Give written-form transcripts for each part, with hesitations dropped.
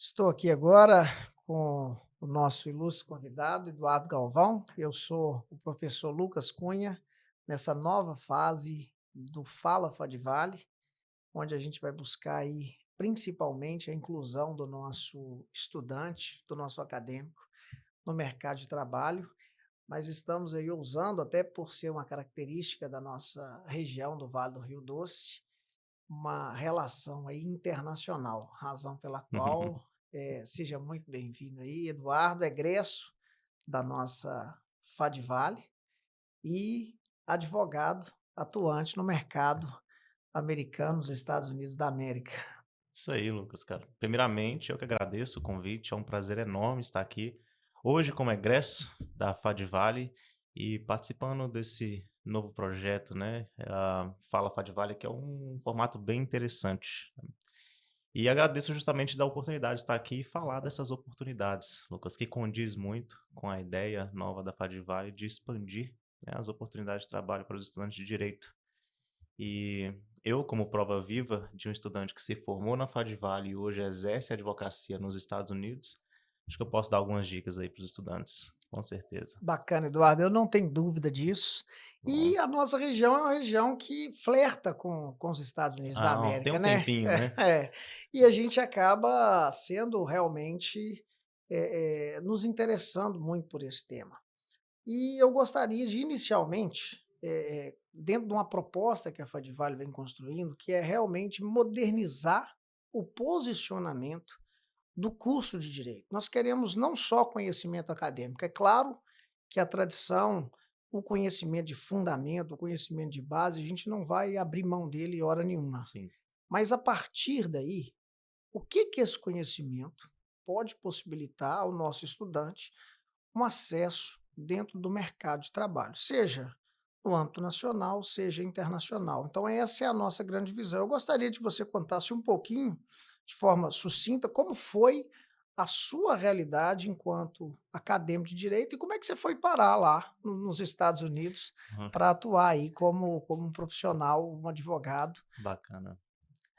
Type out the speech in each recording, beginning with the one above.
Estou aqui agora com o nosso ilustre convidado, Eduardo Galvão. Eu sou o professor Lucas Cunha, nessa nova fase do Fala Fadivale, onde a gente vai buscar aí, principalmente, a inclusão do nosso estudante, do nosso acadêmico, no mercado de trabalho, mas estamos aí usando, até por ser uma característica da nossa região do Vale do Rio Doce, uma relação aí internacional, razão pela qual, seja muito bem-vindo aí, Eduardo, egresso da nossa Fadivale e advogado atuante no mercado americano, nos Estados Unidos da América. Isso aí, Lucas, cara. Primeiramente, eu que agradeço o convite, é um prazer enorme estar aqui hoje como egresso da Fadvale e participando desse novo projeto, né? Fala Fadvale, que é um formato bem interessante. E agradeço justamente da oportunidade de estar aqui e falar dessas oportunidades, Lucas, que condiz muito com a ideia nova da Fadvale de expandir, né, as oportunidades de trabalho para os estudantes de direito. E eu, como prova viva de um estudante que se formou na Fadvale e hoje exerce a advocacia nos Estados Unidos, acho que eu posso dar algumas dicas aí para os estudantes, com certeza. Bacana, Eduardo, eu não tenho dúvida disso. Bom. E a nossa região é uma região que flerta com os Estados Unidos da Tem América, um né? tempinho, né? É. E a gente acaba sendo realmente, nos interessando muito por esse tema. E eu gostaria de inicialmente, dentro de uma proposta que a Fadivale vem construindo, que é realmente modernizar o posicionamento do curso de direito. Nós queremos não só conhecimento acadêmico, é claro que a tradição, o conhecimento de fundamento, o conhecimento de base, a gente não vai abrir mão dele hora nenhuma. Sim. Mas a partir daí, o que que esse conhecimento pode possibilitar ao nosso estudante um acesso dentro do mercado de trabalho, seja no âmbito nacional, seja internacional. Então, essa é a nossa grande visão. Eu gostaria de você contasse um pouquinho, de forma sucinta, como foi a sua realidade enquanto acadêmico de direito e como é que você foi parar lá nos Estados Unidos Uhum. para atuar aí como um profissional, um advogado. Bacana.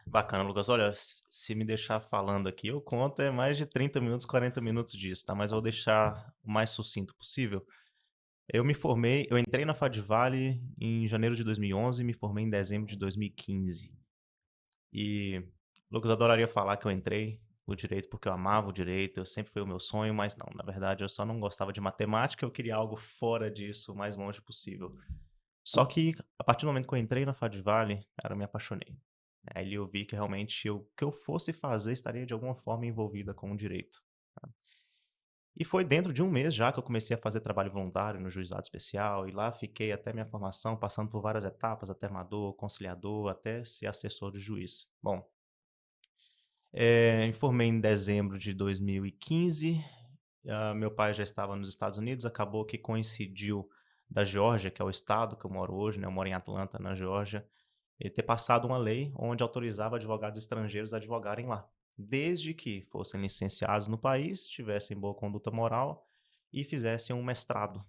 Bacana, Lucas. Olha, se me deixar falando aqui, eu conto é mais de 30 minutos, 40 minutos disso, tá? Mas eu vou deixar o mais sucinto possível. Eu entrei na Fadvale em janeiro de 2011 e me formei em dezembro de 2015. E, Lucas, eu adoraria falar que eu entrei no direito porque eu amava o direito, eu sempre foi o meu sonho, mas não, na verdade eu só não gostava de matemática, eu queria algo fora disso, o mais longe possível. Só que, a partir do momento que eu entrei na Fadvale, cara, eu me apaixonei. Aí eu vi que realmente o que eu fosse fazer estaria de alguma forma envolvida com o direito. Tá? E foi dentro de um mês já que eu comecei a fazer trabalho voluntário no juizado especial, e lá fiquei até minha formação, passando por várias etapas, até amador, conciliador, até ser assessor de juiz. Bom, me formei em dezembro de 2015. Meu pai já estava nos Estados Unidos, acabou que coincidiu da Geórgia, que é o estado que eu moro hoje, né, eu moro em Atlanta, na Geórgia, ele ter passado uma lei onde autorizava advogados estrangeiros a advogarem lá, desde que fossem licenciados no país, tivessem boa conduta moral e fizessem um mestrado.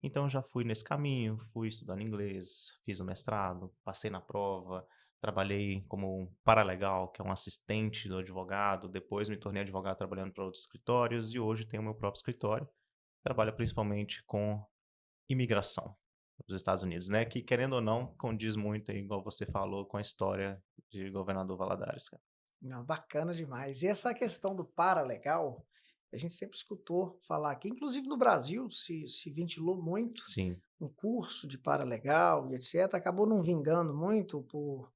Então já fui nesse caminho, fui estudando inglês, fiz o mestrado, passei na prova, trabalhei como um paralegal, que é um assistente do advogado, depois me tornei advogado trabalhando para outros escritórios e hoje tenho meu próprio escritório. Trabalho principalmente com imigração dos Estados Unidos, né, que querendo ou não, condiz muito aí, igual você falou, com a história de Governador Valadares, cara. Não, bacana demais. E essa questão do paralegal, a gente sempre escutou falar aqui, inclusive no Brasil se ventilou muito Sim, um curso de paralegal e etc. Acabou não vingando muito por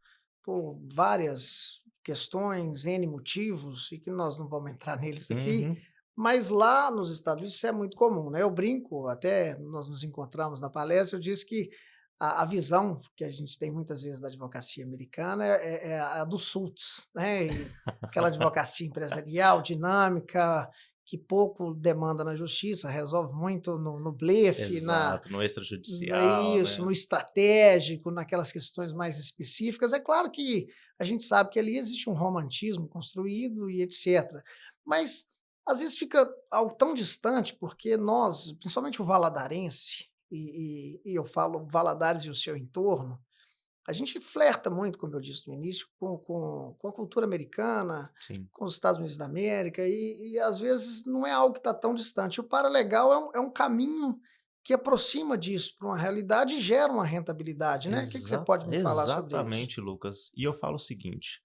várias questões, N motivos, e que nós não vamos entrar neles aqui. uhum, Mas lá nos Estados Unidos isso é muito comum, né? Eu brinco, até nós nos encontramos na palestra, eu disse que a visão que a gente tem muitas vezes da advocacia americana é a dos Suits, né? E aquela advocacia empresarial, dinâmica, que pouco demanda na justiça, resolve muito no blefe, exato, no no extrajudicial, isso, né. no estratégico, naquelas questões mais específicas. É claro que a gente sabe que ali existe um romantismo construído e etc. Mas às vezes fica algo tão distante, porque nós, principalmente o valadarense, e eu falo Valadares e o seu entorno, a gente flerta muito, como eu disse no início, com a cultura americana, Sim. com os Estados Unidos da América, e às vezes não é algo que está tão distante. O paralegal é um caminho que aproxima disso para uma realidade e gera uma rentabilidade, né? O que você pode me falar sobre isso? Exatamente, Lucas. E eu falo o seguinte: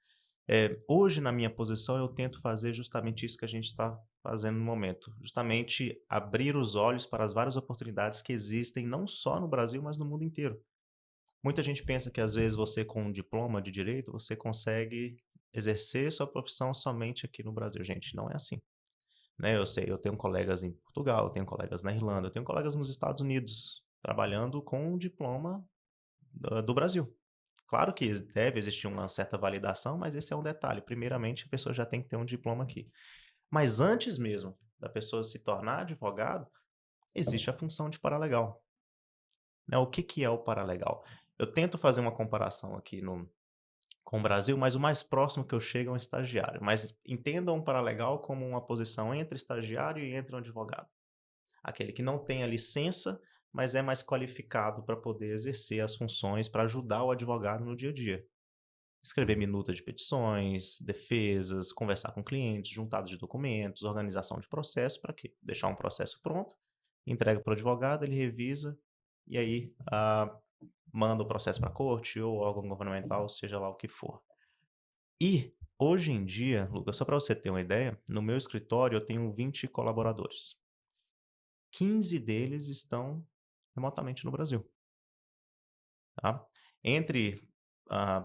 hoje, na minha posição, eu tento fazer justamente isso que a gente está fazendo no momento. Justamente abrir os olhos para as várias oportunidades que existem, não só no Brasil, mas no mundo inteiro. Muita gente pensa que às vezes você com um diploma de direito, você consegue exercer sua profissão somente aqui no Brasil. Gente, não é assim, né? Eu sei, eu tenho colegas em Portugal, eu tenho colegas na Irlanda, eu tenho colegas nos Estados Unidos trabalhando com um diploma do Brasil. Claro que deve existir uma certa validação, mas esse é um detalhe. Primeiramente, a pessoa já tem que ter um diploma aqui. Mas antes mesmo da pessoa se tornar advogado, existe a função de paralegal, né? O que que é o paralegal? Eu tento fazer uma comparação aqui com o Brasil, mas o mais próximo que eu chego é um estagiário. Mas entendam um paralegal como uma posição entre estagiário e entre um advogado. Aquele que não tem a licença, mas é mais qualificado para poder exercer as funções para ajudar o advogado no dia a dia. Escrever minuta de petições, defesas, conversar com clientes, juntado de documentos, organização de processo, para quê? Deixar um processo pronto, entrega para o advogado, ele revisa e aí manda o processo para a corte ou órgão governamental, seja lá o que for. E hoje em dia, Lucas, só para você ter uma ideia, no meu escritório eu tenho 20 colaboradores. 15 deles estão remotamente no Brasil, tá? Entre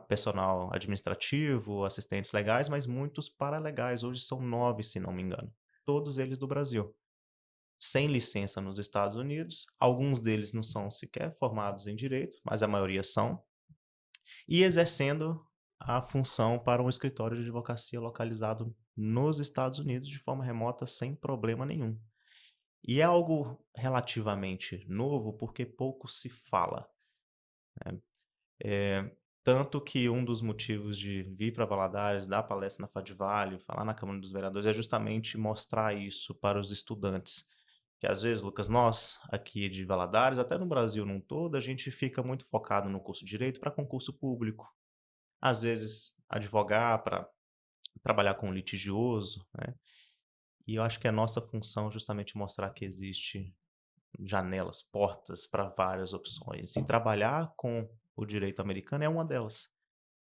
personal administrativo, assistentes legais, mas muitos paralegais. Hoje são 9, se não me engano. Todos eles do Brasil. Sem licença nos Estados Unidos. Alguns deles não são sequer formados em direito, mas a maioria são. E exercendo a função para um escritório de advocacia localizado nos Estados Unidos de forma remota, sem problema nenhum. E é algo relativamente novo porque pouco se fala, né? Tanto que um dos motivos de vir para Valadares, dar palestra na Fadvale, falar na Câmara dos Vereadores, é justamente mostrar isso para os estudantes. Que às vezes, Lucas, nós aqui de Valadares, até no Brasil num todo, a gente fica muito focado no curso de Direito para concurso público. Às vezes, advogar para trabalhar com litigioso, né? E eu acho que é nossa função justamente mostrar que existe janelas, portas para várias opções. E trabalhar com o direito americano é uma delas,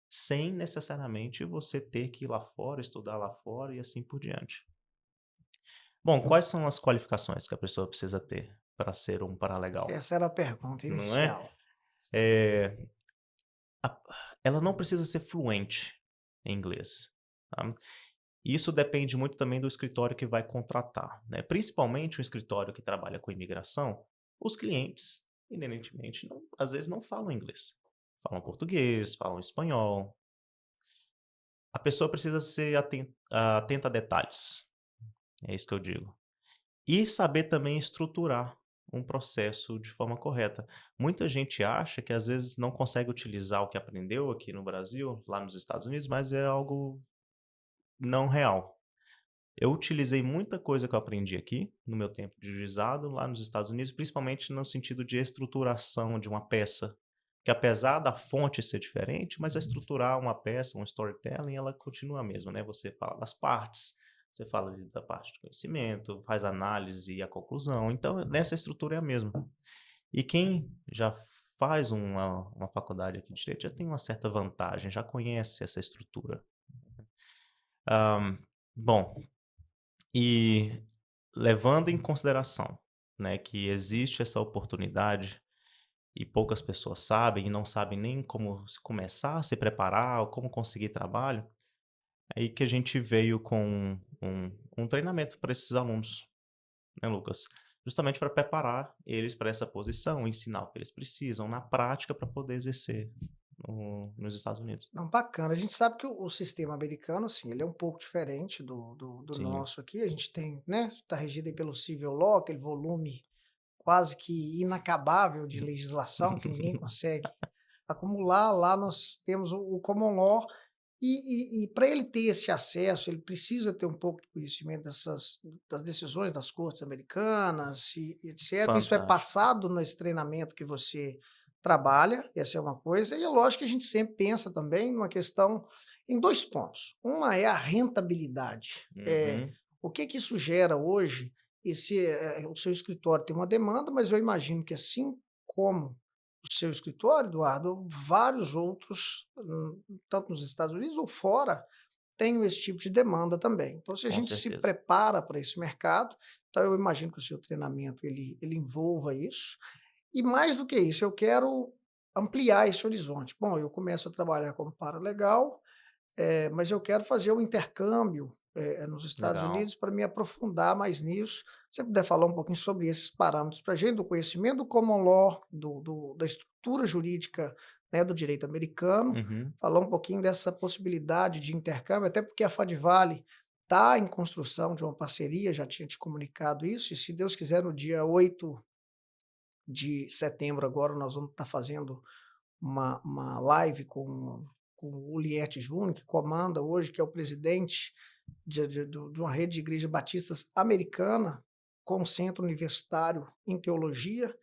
sem necessariamente você ter que ir lá fora, estudar lá fora e assim por diante. Bom, quais são as qualificações que a pessoa precisa ter para ser um paralegal? Essa era a pergunta Não é? inicial. Eh, a- ela não precisa ser fluente em inglês, tá? Isso depende muito também do escritório que vai contratar, né? Principalmente um escritório que trabalha com imigração, os clientes, inerentemente, às vezes não falam inglês. Falam português, falam espanhol. A pessoa precisa ser atenta a detalhes, é isso que eu digo. E saber também estruturar um processo de forma correta. Muita gente acha que às vezes não consegue utilizar o que aprendeu aqui no Brasil, lá nos Estados Unidos, mas é algo não real. Eu utilizei muita coisa que eu aprendi aqui, no meu tempo de juizado, lá nos Estados Unidos, principalmente no sentido de estruturação de uma peça, que apesar da fonte ser diferente, mas a estruturar uma peça, um storytelling, ela continua a mesma, né? Você fala das partes, você fala da parte de conhecimento, faz a análise e a conclusão. Então, nessa estrutura é a mesma. E quem já faz uma faculdade aqui de Direito já tem uma certa vantagem, já conhece essa estrutura. Bom, e levando em consideração, né, que existe essa oportunidade e poucas pessoas sabem e não sabem nem como começar a se preparar ou como conseguir trabalho, é aí que a gente veio com um treinamento para esses alunos, né, Lucas? Justamente para preparar eles para essa posição, ensinar o que eles precisam na prática para poder exercer nos Estados Unidos. Não, bacana. A gente sabe que o sistema americano, assim, ele é um pouco diferente do Sim, nosso aqui. A gente tem, né, está regido aí pelo civil law, aquele volume quase que inacabável de legislação que ninguém consegue acumular. Lá nós temos o common law e para ele ter esse acesso, ele precisa ter um pouco de conhecimento das decisões das cortes americanas e etc. Isso é fantástico. passado nesse treinamento que você trabalha, essa é uma coisa, e é lógico que a gente sempre pensa também numa questão em 2 pontos. Uma é a rentabilidade. Uhum. O que que isso gera hoje? O seu escritório tem uma demanda, mas eu imagino que assim como o seu escritório, Eduardo, vários outros, tanto nos Estados Unidos ou fora, tenham esse tipo de demanda também. Então, se a Com gente se certeza. prepara para esse mercado, então eu imagino que o seu treinamento ele envolva isso. E mais do que isso, eu quero ampliar esse horizonte. Bom, eu começo a trabalhar como paralegal, mas eu quero fazer o intercâmbio, nos Estados Legal. Unidos para me aprofundar mais nisso. Se você puder falar um pouquinho sobre esses parâmetros para a gente, do conhecimento do common law, da estrutura jurídica, né, do direito americano, Uhum. falar um pouquinho dessa possibilidade de intercâmbio, até porque a Fadvale está em construção de uma parceria, já tinha te comunicado isso, e se Deus quiser, no dia 8 de setembro agora nós vamos estar fazendo uma live com o Liette Júnior, que comanda hoje, que é o presidente de uma rede de igrejas batistas americana, com centro universitário em teologia,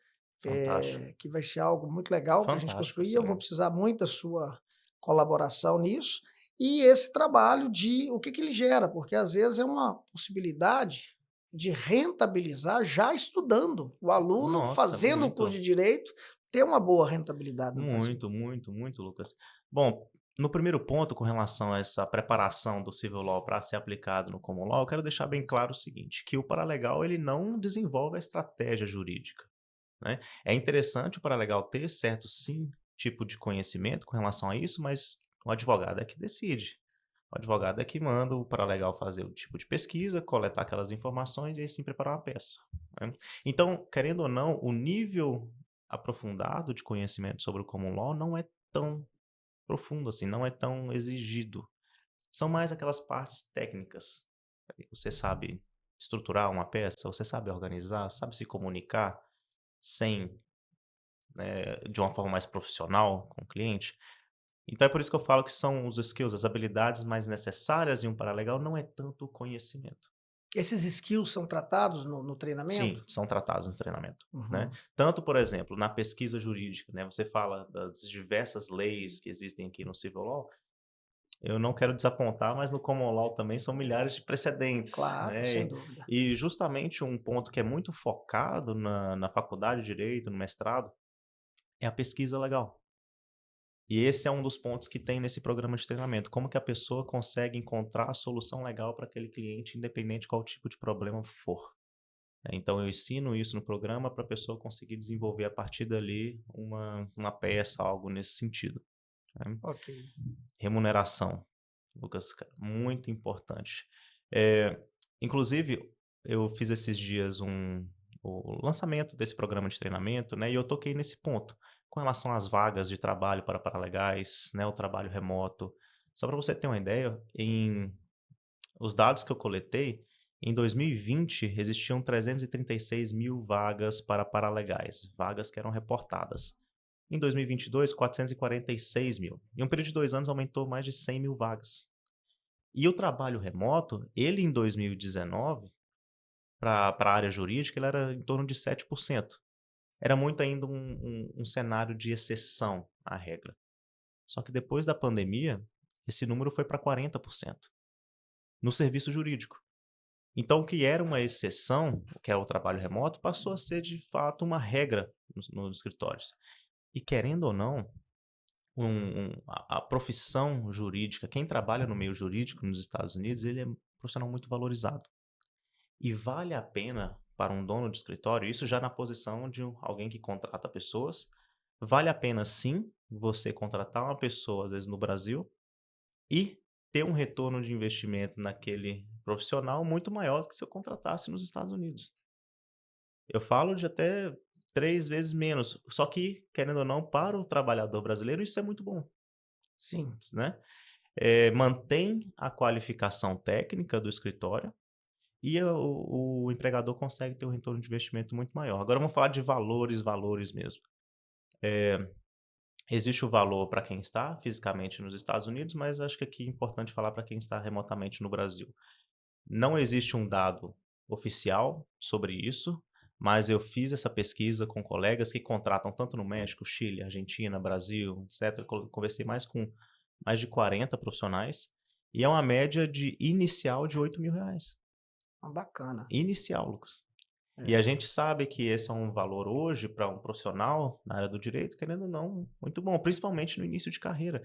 Fantástico. que vai ser algo muito legal para a gente Fantástico, construir. Eu vou sim. precisar muito da sua colaboração nisso. E esse trabalho de o que, que ele gera, porque às vezes é uma possibilidade de rentabilizar já estudando. O aluno Nossa, fazendo o curso muito. de direito ter uma boa rentabilidade no Brasil. Muito, muito, muito, Lucas. Bom, no primeiro ponto, com relação a essa preparação do civil law para ser aplicado no common law, eu quero deixar bem claro o seguinte, que o paralegal ele não desenvolve a estratégia jurídica, né? É interessante o paralegal ter certo, sim, tipo de conhecimento com relação a isso, mas o advogado é que decide. O advogado é que manda o paralegal fazer o tipo de pesquisa, coletar aquelas informações e aí sim preparar uma peça, né? Então, querendo ou não, o nível aprofundado de conhecimento sobre o common law não é tão profundo assim, não é tão exigido. São mais aquelas partes técnicas. Você sabe estruturar uma peça, você sabe organizar, sabe se comunicar sem, de uma forma mais profissional com o cliente. Então é por isso que eu falo que são os skills, as habilidades mais necessárias em um paralegal, não é tanto o conhecimento. Esses skills são tratados no treinamento? Sim, são tratados no treinamento, né. Uhum. Tanto, por exemplo, na pesquisa jurídica, né, você fala das diversas leis que existem aqui no civil law, eu não quero desapontar, mas no common law também são milhares de precedentes, Claro, sem né. dúvida. E justamente um ponto que é muito focado na faculdade de direito, no mestrado, é a pesquisa legal. E esse é um dos pontos que tem nesse programa de treinamento, como que a pessoa consegue encontrar a solução legal para aquele cliente, independente qual tipo de problema for. Então eu ensino isso no programa para a pessoa conseguir desenvolver a partir dali uma peça, algo nesse sentido, né. Ok. Remuneração, Lucas, cara, muito importante. Eh, inclusive, eu fiz esses dias o lançamento desse programa de treinamento, né, e eu toquei nesse ponto, com relação às vagas de trabalho para paralegais, né, o trabalho remoto. Só para você ter uma ideia, em os dados que eu coletei, em 2020 existiam 336.000 vagas para paralegais, vagas que eram reportadas. Em 2022, 446.000. Em um período de 2 anos aumentou mais de 100.000 vagas. E o trabalho remoto, ele em 2019, para a área jurídica, ele era em torno de 7%. Era muito ainda um cenário de exceção à regra. Só que depois da pandemia, esse número foi para 40%, no serviço jurídico. Então, o que era uma exceção, que é o trabalho remoto, passou a ser de fato uma regra nos escritórios. E querendo ou não, a profissão jurídica, quem trabalha no meio jurídico nos Estados Unidos, ele é um profissional muito valorizado. E vale a pena para um dono de escritório, isso já na posição de alguém que contrata pessoas, vale a pena sim você contratar uma pessoa, às vezes no Brasil, e ter um retorno de investimento naquele profissional muito maior do que se eu contratasse nos Estados Unidos. Eu falo de até 3 vezes menos, só que, querendo ou não, para o trabalhador brasileiro isso é muito bom, Sim. né. Mantém a qualificação técnica do escritório e o empregador consegue ter um retorno de investimento muito maior. Agora vamos falar de valores, valores mesmo. Existe o valor para quem está fisicamente nos Estados Unidos, mas acho que aqui é importante falar para quem está remotamente no Brasil. Não existe um dado oficial sobre isso, mas eu fiz essa pesquisa com colegas que contratam tanto no México, Chile, Argentina, Brasil, etc. Conversei mais de 40 profissionais, e é uma média de inicial de R$ 8.000. Bacana. Inicial, Lucas. E a É, gente sabe que esse é um valor hoje para um profissional na área do direito, querendo ou não, muito bom, principalmente no início de carreira.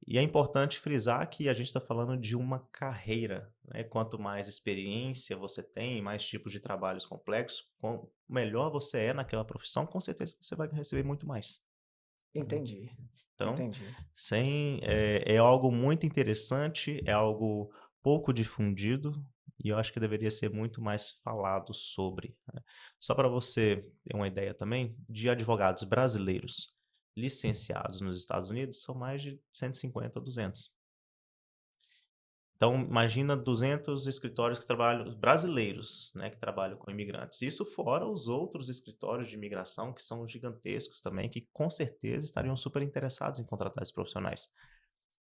E é importante frisar que a gente está falando de uma carreira, né? Quanto mais experiência você tem, mais tipos de trabalhos complexos, melhor você é naquela profissão, com certeza você vai receber muito mais, né? entendi, Então, entendi. é algo muito interessante, é algo pouco difundido e eu acho que deveria ser muito mais falado sobre, né? Só para você ter uma ideia também, de advogados brasileiros licenciados nos Estados Unidos, são mais de 150 a 200. Então, imagina 200 escritórios que trabalham, brasileiros, né, que trabalham com imigrantes. Isso fora os outros escritórios de imigração, que são gigantescos também, que com certeza estariam super interessados em contratar esses profissionais.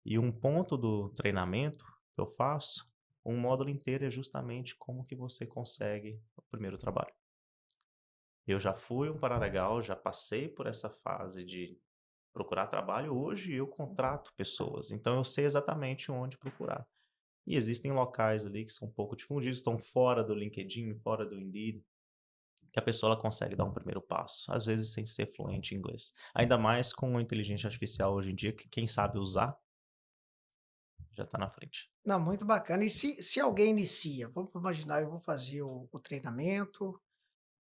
E um ponto do treinamento que eu faço, um módulo inteiro é justamente como que você consegue o primeiro trabalho. Eu já fui um paralegal, já passei por essa fase de procurar trabalho, hoje eu contrato pessoas, então eu sei exatamente onde procurar. E existem locais ali que são um pouco difundidos, estão fora do LinkedIn, fora do Indeed, que a pessoa ela consegue dar um primeiro passo, às vezes sem ser fluente em inglês. Ainda mais com a inteligência artificial hoje em dia, que quem sabe usar já está na frente. Não, muito bacana. E se alguém inicia, vamos imaginar, eu vou fazer o treinamento,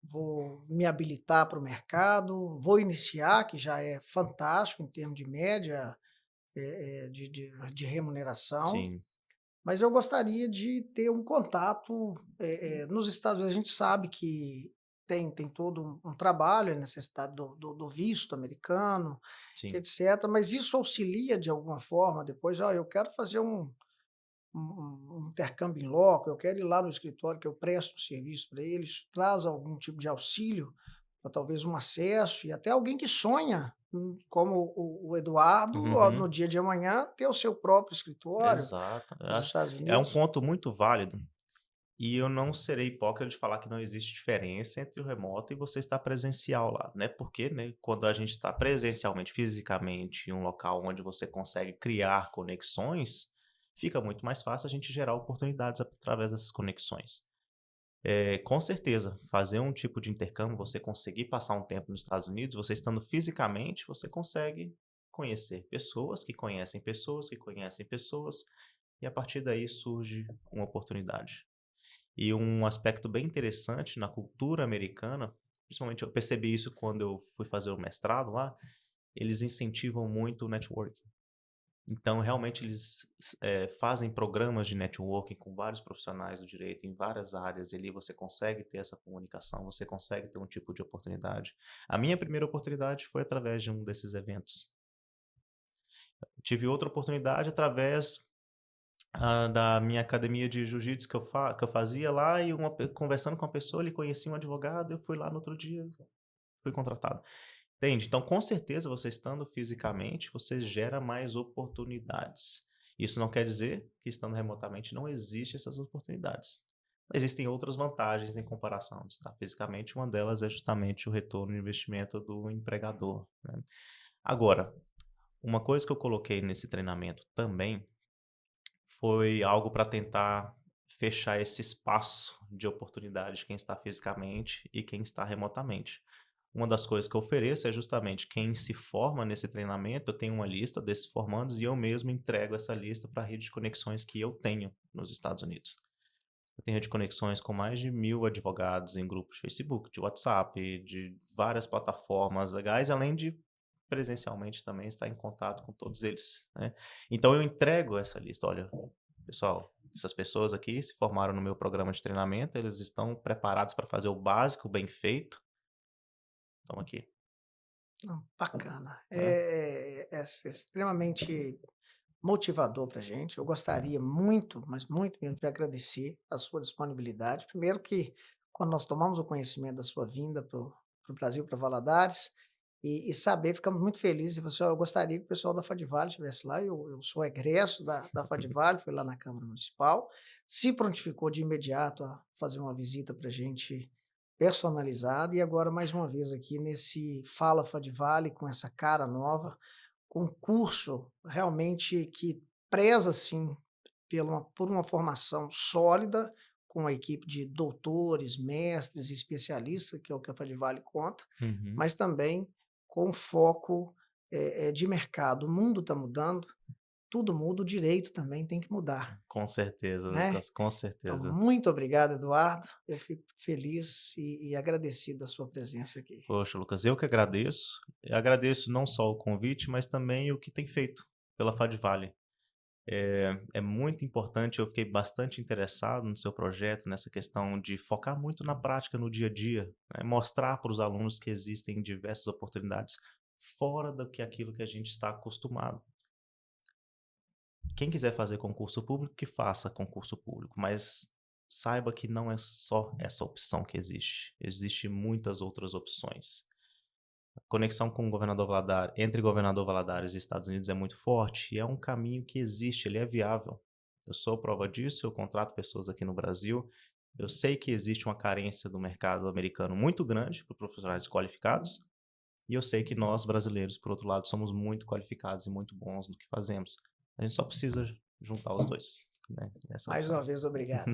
vou me habilitar para o mercado, vou iniciar, que já é fantástico em termos de média, de remuneração, Sim, mas eu gostaria de ter um contato. Nos Estados Unidos, a gente sabe que tem todo um trabalho, a necessidade do visto americano, sim. etc. Mas isso auxilia de alguma forma depois, eu quero fazer um intercâmbio em loco, eu quero ir lá no escritório que eu presto um serviço para eles, traz algum tipo de auxílio, para talvez um acesso, e até alguém que sonha, como o Eduardo, ó, Uhum. no dia de amanhã, ter o seu próprio escritório Exato. Eu nos acho Estados é um Unidos. ponto muito válido. E eu não serei hipócrita de falar que não existe diferença entre o remoto e você estar presencial lá, né? Porque, né, quando a gente está presencialmente, fisicamente, em um local onde você consegue criar conexões, fica muito mais fácil a gente gerar oportunidades através dessas conexões. Com certeza, fazer um tipo de intercâmbio, você conseguir passar um tempo nos Estados Unidos, você estando fisicamente, você consegue conhecer pessoas que conhecem pessoas que conhecem pessoas, e a partir daí surge uma oportunidade. E um aspecto bem interessante na cultura americana, principalmente eu percebi isso quando eu fui fazer o mestrado lá, eles incentivam muito o networking. Então, realmente, eles fazem programas de networking com vários profissionais do direito em várias áreas, e ali você consegue ter essa comunicação, você consegue ter um tipo de oportunidade. A minha primeira oportunidade foi através de um desses eventos. Tive outra oportunidade através da minha academia de jiu-jitsu que eu fazia lá, e conversando com a pessoa, ele conhecia um advogado, eu fui lá no outro dia, fui contratado. Entende? Então, com certeza, você estando fisicamente, você gera mais oportunidades. Isso não quer dizer que estando remotamente não existem essas oportunidades. Existem outras vantagens em comparação de estar fisicamente, uma delas é justamente o retorno de investimento do empregador, né? Agora, uma coisa que eu coloquei nesse treinamento também foi algo para tentar fechar esse espaço de oportunidade de quem está fisicamente e quem está remotamente. Uma das coisas que eu ofereço é justamente quem se forma nesse treinamento, eu tenho uma lista desses formandos e eu mesmo entrego essa lista para a rede de conexões que eu tenho nos Estados Unidos. Eu tenho rede de conexões com mais de 1.000 advogados em grupos de Facebook, de WhatsApp, de várias plataformas legais, além de presencialmente também estar em contato com todos eles, né? Então eu entrego essa lista. Olha, pessoal, essas pessoas aqui se formaram no meu programa de treinamento, eles estão preparados para fazer o básico bem feito. Estão aqui, Não, bacana. né? É extremamente motivador para a gente. Eu gostaria muito, mas muito mesmo, de agradecer a sua disponibilidade. Primeiro que, quando nós tomamos o conhecimento da sua vinda para o Brasil, para Valadares, e saber, ficamos muito felizes. E você, eu gostaria que o pessoal da Fadivale estivesse lá. Eu sou egresso da Fadivale, fui lá na Câmara Municipal, se prontificou de imediato a fazer uma visita para a gente personalizada, e agora mais uma vez aqui nesse Fala Fadivale, com essa cara nova, com um curso realmente que preza, assim, por uma formação sólida, com a equipe de doutores, mestres e especialistas, que é o que a Fadivale conta, Uhum. mas também com foco, de mercado. O mundo está mudando, tudo muda, o direito também tem que mudar, Com certeza, né. Lucas, com Então, certeza. muito obrigado, Eduardo. Eu fico feliz e agradecido da sua presença aqui. Poxa, Lucas, eu que agradeço. Eu agradeço não só o convite, mas também o que tem feito pela Fadvale. É muito importante, eu fiquei bastante interessado no seu projeto, nessa questão de focar muito na prática, no dia a dia, né, mostrar para os alunos que existem diversas oportunidades fora do que aquilo que a gente está acostumado. Quem quiser fazer concurso público, que faça concurso público, mas saiba que não é só essa opção que existe. Existem muitas outras opções. A conexão com o governador Valadares, entre governador Valadares e Estados Unidos é muito forte e é um caminho que existe, ele é viável. Eu sou prova disso, eu contrato pessoas aqui no Brasil. Eu sei que existe uma carência do mercado americano muito grande para profissionais qualificados, e eu sei que nós, brasileiros, por outro lado, somos muito qualificados e muito bons no que fazemos. A gente só precisa juntar os dois, né, nessa Mais opção. uma vez, obrigado.